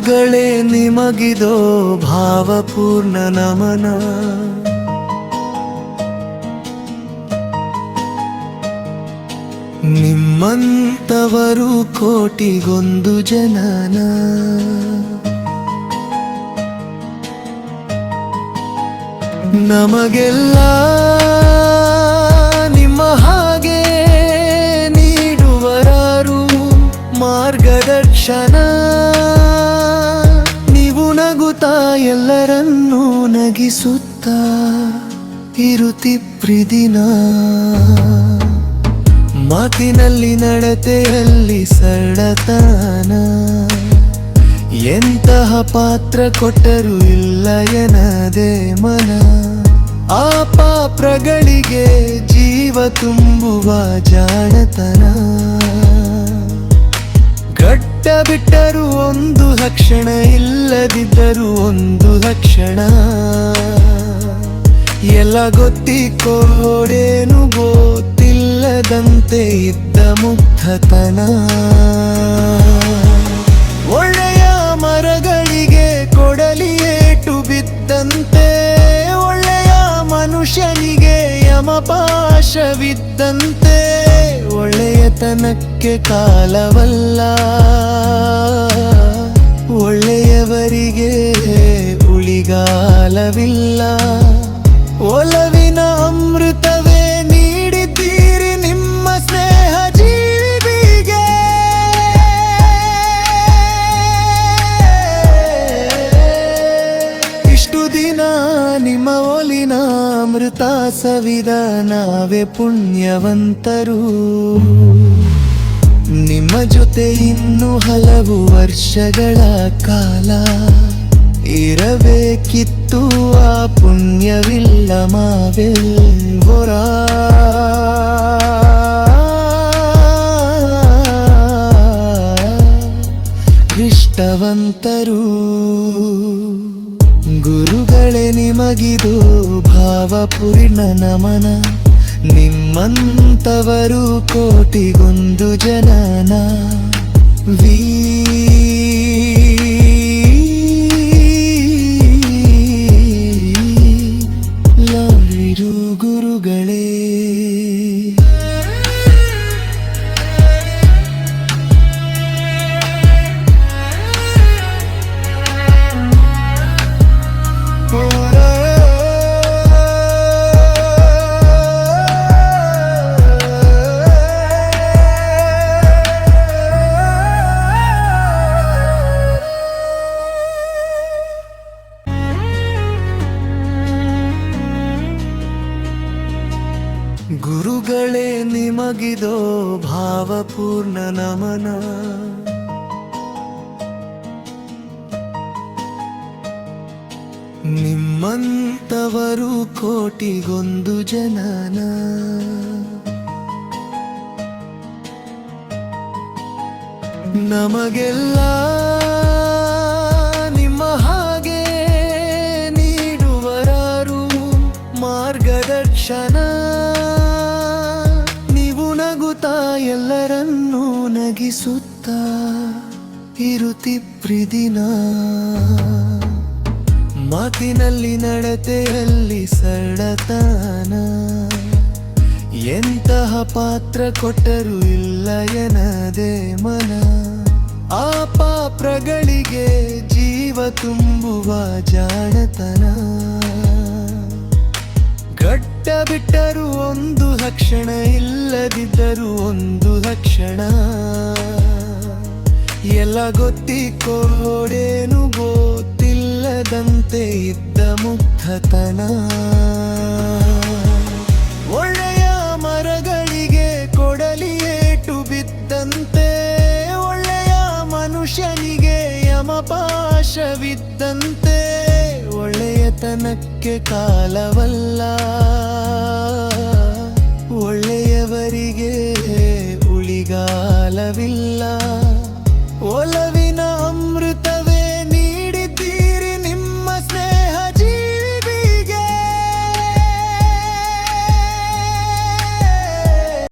ಗುರುಗಳೇ ನಿಮಗಿದೋ ಭಾವಪೂರ್ಣ ನಮನ. ನಿಮ್ಮಂತವರು ಕೋಟಿಗೊಂದು ಜನನ. ನಮಗೆಲ್ಲ ನಿಮ್ಮ ಹಾಗೆ ನೀಡುವರಾರು ಮಾರ್ಗದರ್ಶನ. ನೀವು ನಗುತ್ತಾ ಎಲ್ಲರನ್ನೂ ನಗಿಸುತ್ತಾ ಇರುತ್ತಿಪ್ರಿದಿನ. ಮಾತಿನಲ್ಲಿ ನಡತೆಯಲ್ಲಿ ಸರಳತನ. ಎಂತಹ ಪಾತ್ರ ಕೊಟ್ಟರೂ ಇಲ್ಲ ಎನ್ನದೆ ಮನ. ಆ ಪಾತ್ರಗಳಿಗೆ ಜೀವ ತುಂಬುವ ಜಾಣತನ. ಗಡ್ಡ ಬಿಟ್ಟರೂ ಒಂದು ಲಕ್ಷಣ, ಇಲ್ಲದಿದ್ದರೂ ಒಂದು ಲಕ್ಷಣ. ಎಲ್ಲ ಗೊತ್ತಿಕೋಡೇನು ಗೊತ್ತಿಲ್ಲದಂತೆ ಇದ್ದ ಮುಗ್ಧತನ. ಒಳ್ಳೆಯ ಮರಗಳಿಗೆ ಕೊಡಲಿಯೇಟು ಬಿದ್ದಂತೆ, ಒಳ್ಳೆಯ ಮನುಷ್ಯನಿಗೆ ಯಮಪಾಶವಿದ್ದಂತೆ. ಒಳ್ಳೆಯತನಕ್ಕೆ ಕಾಲವಲ್ಲ, ಒಳ್ಳೆಯವರಿಗೆ ಉಳಿಗಾಲವಿಲ್ಲ. ಒಲವಿನ ಅಮೃತವೇ ನೀಡಿದ್ದೀರಿ ನಿಮ್ಮ ಸ್ನೇಹ ಜೀವಿಗೆ. ಇಷ್ಟು ದಿನ ನಿಮ್ಮ ಒಲಿನ ಅಮೃತ ಸವಿದ ನಾವೇ ಪುಣ್ಯವಂತರು. ನಿಮ್ಮ ಜೊತೆ ಇನ್ನು ಹಲವು ವರ್ಷಗಳ ಕಾಲ ಇರಬೇಕಿತ್ತು. ಆ ಪುಣ್ಯವಿಲ್ಲ ಮಾವೆಲ್ವರ. ಇಷ್ಟವಂತರು ಗುರುಗಳೇ ನಿಮಗಿದು ಭಾವಪೂರ್ಣ ನಮನ. ನಿಮ್ಮಂತವರು ಕೋಟಿಗೊಂದು ಜನನ. ಗುರುಗಳೇ ಗುರುಗಳೇ ನಿಮಗಿದೋ ಭಾವಪೂರ್ಣ ನಮನ. ನಿಮ್ಮಂತವರು ಕೋಟಿಗೊಂದು ಜನನ. ನಮಗೆಲ್ಲ ನಿಮ್ಮ ಹಾಗೆ ನೀಡುವರಾರು ಮಾರ್ಗದರ್ಶನ. ಎಲ್ಲರನ್ನೂ ನಗಿಸುತ್ತಾ ಇರುತ್ತಿಪ್ರಿದಿನ. ಮಾತಿನಲ್ಲಿ ನಡತೆಯಲ್ಲಿ ಸರಳತನ. ಎಂತಹ ಪಾತ್ರ ಕೊಟ್ಟರೂ ಇಲ್ಲ ಎನ್ನದೆ ಮನ. ಆ ಪಾತ್ರಗಳಿಗೆ ಜೀವ ತುಂಬುವ ಜಾಣತನ. ಗಡ್ಡ ಬಿಟ್ಟರೂ ಒಂದು ಲಕ್ಷಣ, ಇಲ್ಲದಿದ್ದರೂ ಒಂದು ಲಕ್ಷಣ. ಎಲ್ಲ ಗೊತ್ತಿಕೋಡೇನು ಗೊತ್ತಿಲ್ಲದಂತೆ ಇದ್ದ ಮುಗ್ಧತನ. ಒಳ್ಳೆಯ ಮರಗಳಿಗೆ ಕೊಡಲಿಯೇಟು ಬಿದ್ದಂತೆ, ಒಳ್ಳೆಯ ಮನುಷ್ಯನಿಗೆ ಯಮಪಾಶವಿದ್ದಂತೆ. ಒಳ್ಳೆಯತನಕ್ಕೆ ಕಾಲವಲ್ಲ, ಒಳ್ಳೆಯವರಿಗೆ ಉಳಿಗಾಲವಿಲ್ಲ. ಒಲವಿನ